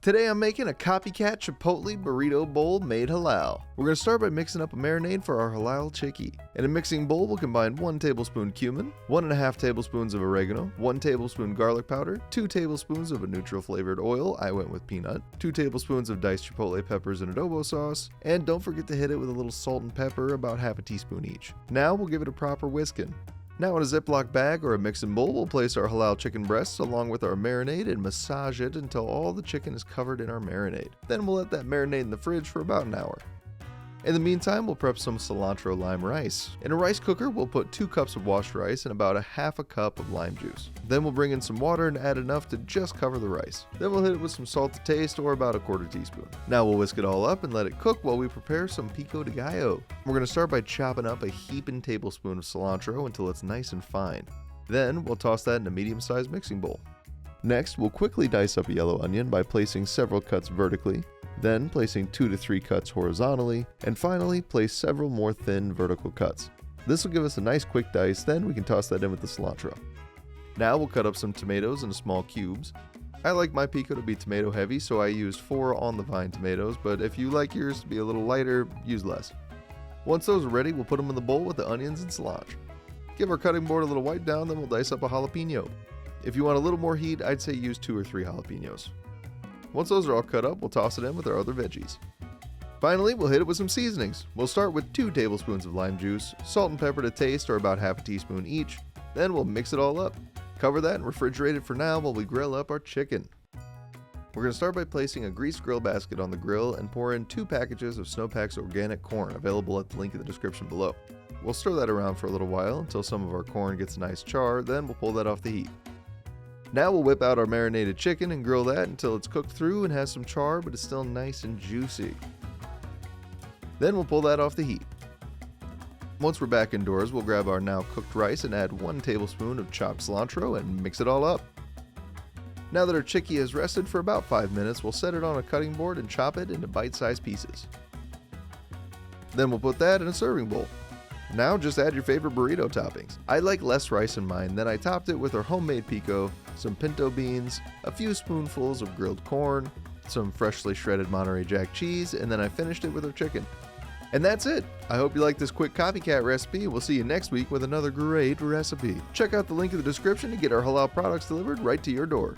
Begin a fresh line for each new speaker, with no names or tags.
Today I'm making a Copycat Chipotle Burrito bowl made halal. We're going to start by mixing up a marinade for our halal chickie. In a mixing bowl, we'll combine 1 tablespoon cumin, 1.5 tablespoons of oregano, 1 tablespoon garlic powder, 2 tablespoons of a neutral flavored oil, I went with peanut, 2 tablespoons of diced chipotle peppers and adobo sauce, and don't forget to hit it with a little salt and pepper, about half a teaspoon each. Now we'll give it a proper whisking. Now in a Ziploc bag or a mixing bowl, we'll place our halal chicken breasts along with our marinade and massage it until all the chicken is covered in our marinade. Then we'll let that marinate in the fridge for about an hour. In the meantime, we'll prep some cilantro lime rice. In a rice cooker, we'll put 2 cups of washed rice and about 1/2 cup of lime juice. Then we'll bring in some water and add enough to just cover the rice. Then we'll hit it with some salt to taste, or about 1/4 teaspoon. Now we'll whisk it all up and let it cook while we prepare some pico de gallo. We're going to start by chopping up a heaping tablespoon of cilantro until it's nice and fine. Then we'll toss that in a medium-sized mixing bowl. Next, we'll quickly dice up a yellow onion by placing several cuts vertically, then placing 2 to 3 cuts horizontally, and finally place several more thin vertical cuts. This will give us a nice quick dice, then we can toss that in with the cilantro. Now we'll cut up some tomatoes into small cubes. I like my pico to be tomato heavy, so I used 4 on the vine tomatoes, but if you like yours to be a little lighter, use less. Once those are ready, we'll put them in the bowl with the onions and cilantro. Give our cutting board a little wipe down, then we'll dice up a jalapeno. If you want a little more heat, I'd say use 2 or 3 jalapenos. Once those are all cut up, we'll toss it in with our other veggies. Finally, we'll hit it with some seasonings. We'll start with 2 tablespoons of lime juice, salt and pepper to taste, or about half a teaspoon each. Then we'll mix it all up. Cover that and refrigerate it for now while we grill up our chicken. We're going to start by placing a greased grill basket on the grill and pour in 2 packages of Sno Pac Organic Corn, available at the link in the description below. We'll stir that around for a little while until some of our corn gets a nice char, then we'll pull that off the heat. Now we'll whip out our marinated chicken and grill that until it's cooked through and has some char, but it's still nice and juicy. Then we'll pull that off the heat. Once we're back indoors, we'll grab our now cooked rice and add 1 tablespoon of chopped cilantro and mix it all up. Now that our chickie has rested for about 5 minutes, we'll set it on a cutting board and chop it into bite-sized pieces. Then we'll put that in a serving bowl. Now just add your favorite burrito toppings. I like less rice in mine, then I topped it with our homemade pico, some pinto beans, a few spoonfuls of grilled corn, some freshly shredded Monterey Jack cheese, and then I finished it with our chicken. And that's it! I hope you like this quick copycat recipe, and we'll see you next week with another great recipe. Check out the link in the description to get our halal products delivered right to your door.